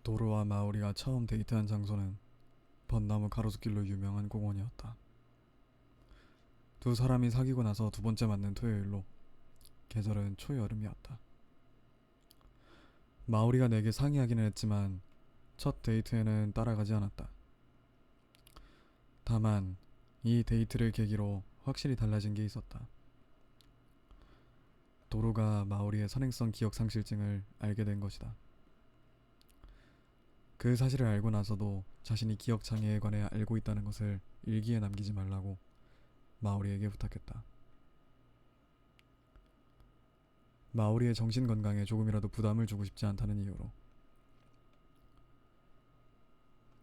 도로와 마오리가 처음 데이트한 장소는 벚나무 가로수길로 유명한 공원이었다. 두 사람이 사귀고 나서 두 번째 만난 토요일로 계절은 초여름이었다. 마오리가 내게 상의하기는 했지만 첫 데이트에는 따라가지 않았다. 다만 이 데이트를 계기로 확실히 달라진 게 있었다. 도로가 마오리의 선행성 기억 상실증을 알게 된 것이다. 그 사실을 알고 나서도 자신이 기억 장애에 관해 알고 있다는 것을 일기에 남기지 말라고 마오리에게 부탁했다. 마오리의 정신 건강에 조금이라도 부담을 주고 싶지 않다는 이유로.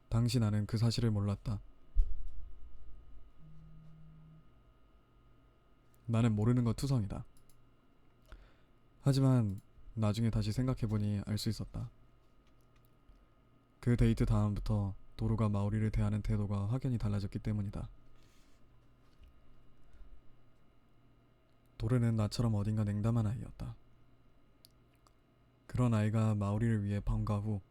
당시 나는 그 사실을 몰랐다. 나는 모르는 것 투성이다. 하지만 나중에 다시 생각해보니 알 수 있었다. 그 데이트 다음부터 도로가 마오리를 대하는 태도가 확연히 달라졌기 때문이다. 도르는 나처럼 어딘가 냉담한 아이였다. 그런 아이가 마오리를 위해 방과 후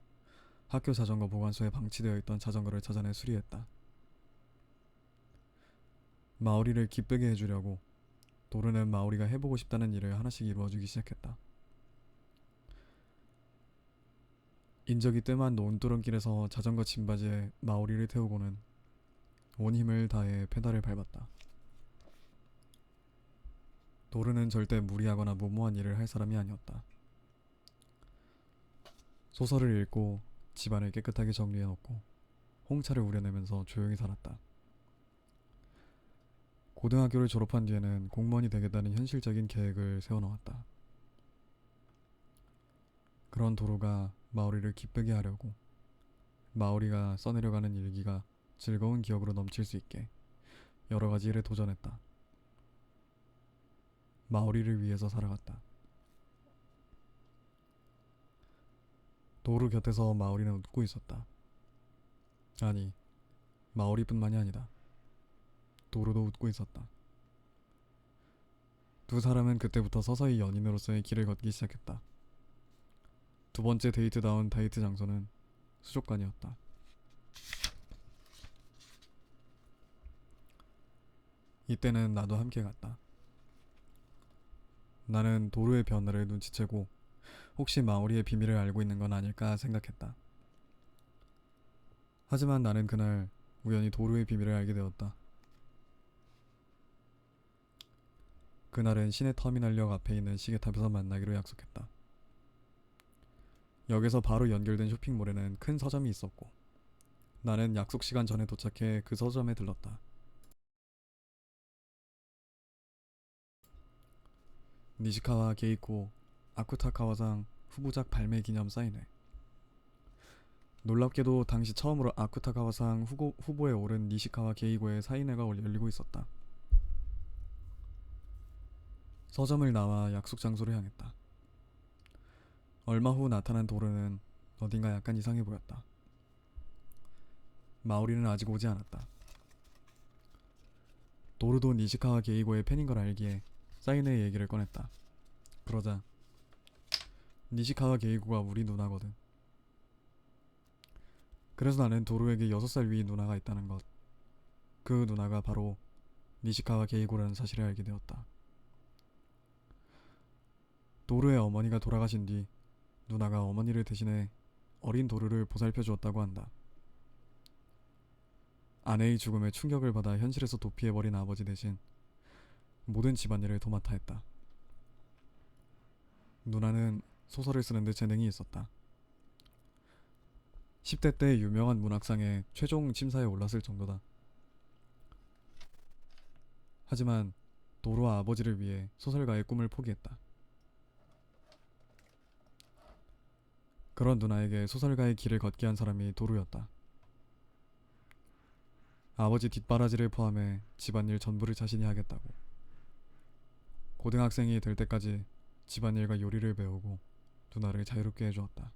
학교 자전거 보관소에 방치되어 있던 자전거를 찾아내 수리했다. 마오리를 기쁘게 해주려고 도르는 마오리가 해보고 싶다는 일을 하나씩 이루어주기 시작했다. 인적이 뜸한 논두렁길에서 자전거 짐바지에 마오리를 태우고는 온 힘을 다해 페달을 밟았다. 도르는 절대 무리하거나 무모한 일을 할 사람이 아니었다. 소설을 읽고 집안을 깨끗하게 정리해놓고 홍차를 우려내면서 조용히 살았다. 고등학교를 졸업한 뒤에는 공무원이 되겠다는 현실적인 계획을 세워놓았다. 그런 도로가 마오리를 기쁘게 하려고 마오리가 써내려가는 일기가 즐거운 기억으로 넘칠 수 있게 여러 가지 일에 도전했다. 마오리를 위해서 살아갔다. 도루 곁에서 마오리는 웃고 있었다. 아니, 마오리뿐만이 아니다. 도루도 웃고 있었다. 두 사람은 그때부터 서서히 연인으로서의 길을 걷기 시작했다. 두 번째 데이트다운 데이트 장소는 수족관이었다. 이때는 나도 함께 갔다. 나는 도루의 변화를 눈치채고 혹시 마오리의 비밀을 알고 있는 건 아닐까 생각했다. 하지만 나는 그날 우연히 도루의 비밀을 알게 되었다. 그날은 시내 터미널역 앞에 있는 시계탑에서 만나기로 약속했다. 역에서 바로 연결된 쇼핑몰에는 큰 서점이 있었고 나는 약속 시간 전에 도착해 그 서점에 들렀다. 니시카와 게이코 아쿠타카와상 후보작 발매 기념 사인회. 놀랍게도 당시 처음으로 아쿠타카와상 후보에 오른 니시카와 게이고의 사인회가 열리고 있었다. 서점을 나와 약속 장소를 향했다. 얼마 후 나타난 도르는 어딘가 약간 이상해 보였다. 마오리는 아직 오지 않았다. 도르도 니시카와 게이고의 팬인 걸 알기에 사인회 얘기를 꺼냈다. 그러자 니시카와 게이고가 우리 누나거든. 그래서 나는 도르에게 6살 위 누나가 있다는 것, 그 누나가 바로 니시카와 게이고라는 사실을 알게 되었다. 도르의 어머니가 돌아가신 뒤 누나가 어머니를 대신해 어린 도르를 보살펴 주었다고 한다. 아내의 죽음에 충격을 받아 현실에서 도피해버린 아버지 대신 모든 집안일을 도맡아 했다. 누나는 소설을 쓰는데 재능이 있었다. 10대 때 유명한 문학상의 최종 심사에 올랐을 정도다. 하지만 도로와 아버지를 위해 소설가의 꿈을 포기했다. 그런 누나에게 소설가의 길을 걷게 한 사람이 도루였다. 아버지 뒷바라지를 포함해 집안일 전부를 자신이 하겠다고. 고등학생이 될 때까지 집안일과 요리를 배우고 누나를 자유롭게 해주었다.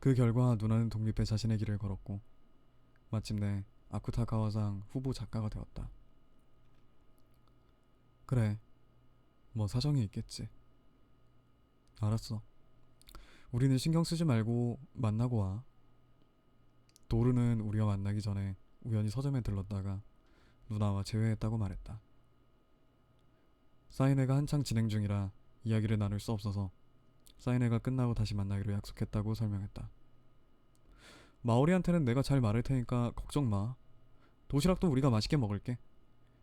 그 결과 누나는 독립해 자신의 길을 걸었고 마침내 아쿠타카와상 후보 작가가 되었다. 그래, 뭐 사정이 있겠지. 알았어. 우리는 신경 쓰지 말고 만나고 와. 도르는 우리가 만나기 전에 우연히 서점에 들렀다가 누나와 재회했다고 말했다. 사인회가 한창 진행 중이라 이야기를 나눌 수 없어서 사인회가 끝나고 다시 만나기로 약속했다고 설명했다. 마오리한테는 내가 잘 말할 테니까 걱정 마. 도시락도 우리가 맛있게 먹을게.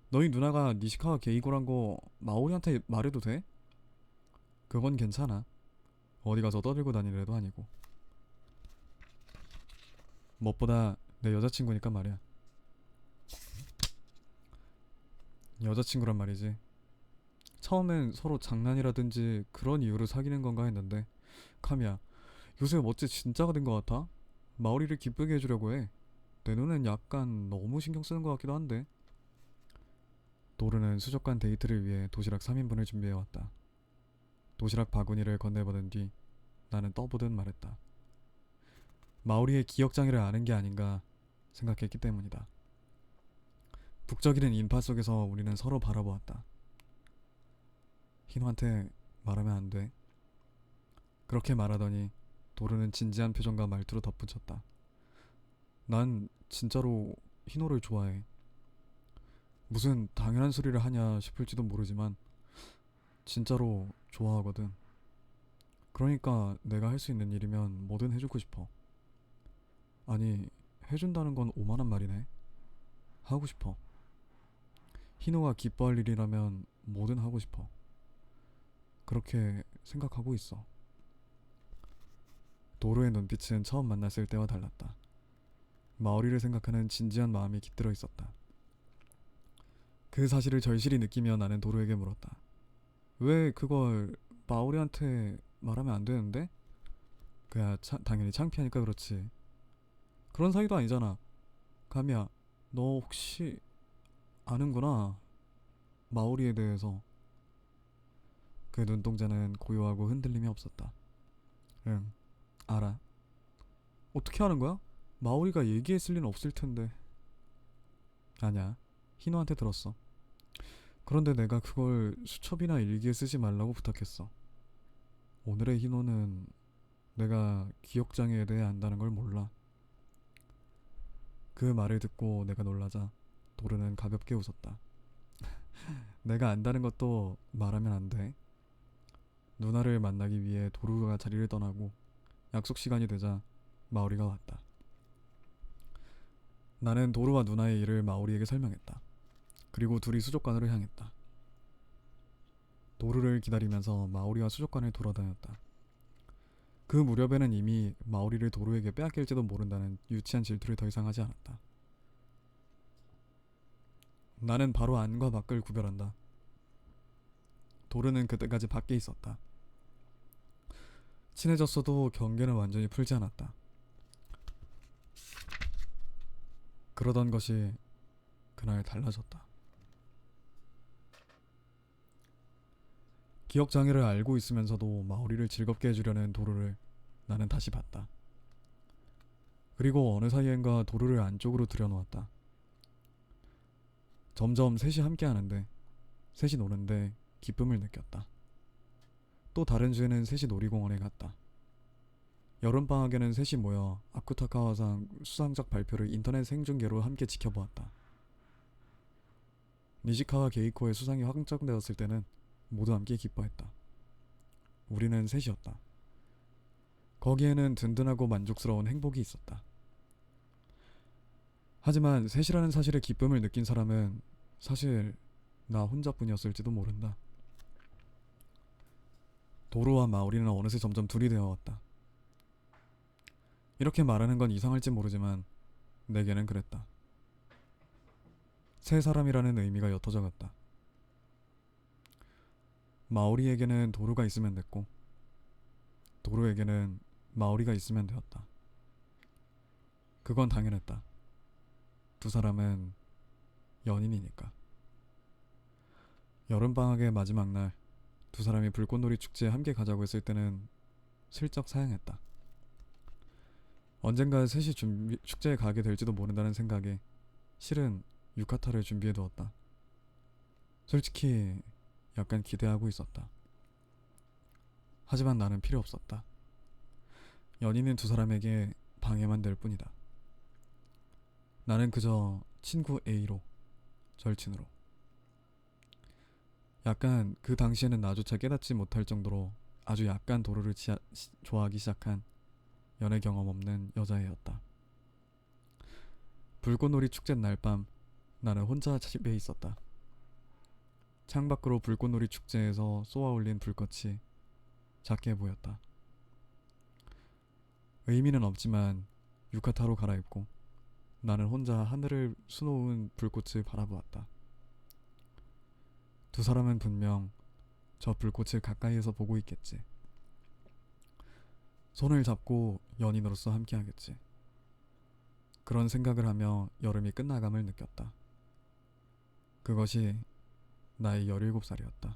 너희 누나가 니시카와 게이고란 거 마오리한테 말해도 돼? 그건 괜찮아. 어디 가서 떠들고 다니는 애도 아니고. 무엇보다 내 여자친구니까 말이야. 여자친구란 말이지. 처음엔 서로 장난이라든지 그런 이유로 사귀는 건가 했는데 카미야, 요새 어째 진짜가 된 것 같아? 마오리를 기쁘게 해주려고 해. 내 눈엔 약간 너무 신경 쓰는 것 같기도 한데. 도르는 수족관 데이트를 위해 도시락 3인분을 준비해왔다. 도시락 바구니를 건네받은 뒤 나는 떠보듯 말했다. 마오리의 기억장애를 아는 게 아닌가 생각했기 때문이다. 북적이는 인파 속에서 우리는 서로 바라보았다. 희노한테 말하면 안 돼. 그렇게 말하더니 도르는 진지한 표정과 말투로 덧붙였다. 난 진짜로 희노를 좋아해. 무슨 당연한 소리를 하냐 싶을지도 모르지만 진짜로 좋아하거든. 그러니까 내가 할 수 있는 일이면 뭐든 해주고 싶어. 아니, 해준다는 건 오만한 말이네. 하고 싶어. 희노가 기뻐할 일이라면 뭐든 하고 싶어. 그렇게 생각하고 있어. 도로의 눈빛은 처음 만났을 때와 달랐다. 마오리를 생각하는 진지한 마음이 깃들어 있었다. 그 사실을 절실히 느끼며 나는 도로에게 물었다. 왜 그걸 마오리한테 말하면 안 되는데? 그야 당연히 창피하니까 그렇지. 그런 사이도 아니잖아. 가미야, 너 혹시 아는구나. 마오리에 대해서. 그 눈동자는 고요하고 흔들림이 없었다. 응, 알아. 어떻게 아는 거야? 마오리가 얘기했을 리는 없을 텐데. 아냐, 희노한테 들었어. 그런데 내가 그걸 수첩이나 일기에 쓰지 말라고 부탁했어. 오늘의 희노는 내가 기억장애에 대해 안다는 걸 몰라. 그 말을 듣고 내가 놀라자 도르는 가볍게 웃었다. 내가 안다는 것도 말하면 안 돼. 누나를 만나기 위해 도르가 자리를 떠나고 약속 시간이 되자 마오리가 왔다. 나는 도르와 누나의 일을 마오리에게 설명했다. 그리고 둘이 수족관으로 향했다. 도르를 기다리면서 마오리와 수족관을 돌아다녔다. 그 무렵에는 이미 마오리를 도르에게 빼앗길지도 모른다는 유치한 질투를 더 이상 하지 않았다. 나는 바로 안과 밖을 구별한다. 도르는 그때까지 밖에 있었다. 친해졌어도 경계는 완전히 풀지 않았다. 그러던 것이 그날 달라졌다. 기억장애를 알고 있으면서도 마오리를 즐겁게 해주려는 도르를 나는 다시 봤다. 그리고 어느 사이엔가 도르를 안쪽으로 들여놓았다. 점점 셋이 함께하는데, 셋이 노는데 기쁨을 느꼈다. 또 다른 주에는 셋이 놀이공원에 갔다. 여름방학에는 셋이 모여 아쿠타카와상 수상작 발표를 인터넷 생중계로 함께 지켜보았다. 니시카와 게이코의 수상이 확정되었을 때는 모두 함께 기뻐했다. 우리는 셋이었다. 거기에는 든든하고 만족스러운 행복이 있었다. 하지만 셋이라는 사실에 기쁨을 느낀 사람은 사실 나 혼자뿐이었을지도 모른다. 도로와 마오리는 어느새 점점 둘이 되어왔다. 이렇게 말하는 건 이상할지 모르지만 내게는 그랬다. 세 사람이라는 의미가 옅어져 갔다. 마오리에게는 도로가 있으면 됐고 도로에게는 마오리가 있으면 되었다. 그건 당연했다. 두 사람은 연인이니까. 여름방학의 마지막 날 두 사람이 불꽃놀이 축제에 함께 가자고 했을 때는 슬쩍 사양했다. 언젠가 셋이 축제에 가게 될지도 모른다는 생각에 실은 유카타를 준비해 두었다. 솔직히 약간 기대하고 있었다. 하지만 나는 필요 없었다. 연인은 두 사람에게 방해만 될 뿐이다. 나는 그저 친구 A로, 절친으로. 약간 그 당시에는 나조차 깨닫지 못할 정도로 아주 약간 도루를 좋아하기 시작한 연애 경험 없는 여자애였다. 불꽃놀이 축제 날밤 나는 혼자 집에 있었다. 창밖으로 불꽃놀이 축제에서 쏘아올린 불꽃이 작게 보였다. 의미는 없지만 유카타로 갈아입고 나는 혼자 하늘을 수놓은 불꽃을 바라보았다. 두 사람은 분명 저 불꽃을 가까이에서 보고 있겠지. 손을 잡고 연인으로서 함께하겠지. 그런 생각을 하며 여름이 끝나감을 느꼈다. 그것이 나의 17살이었다.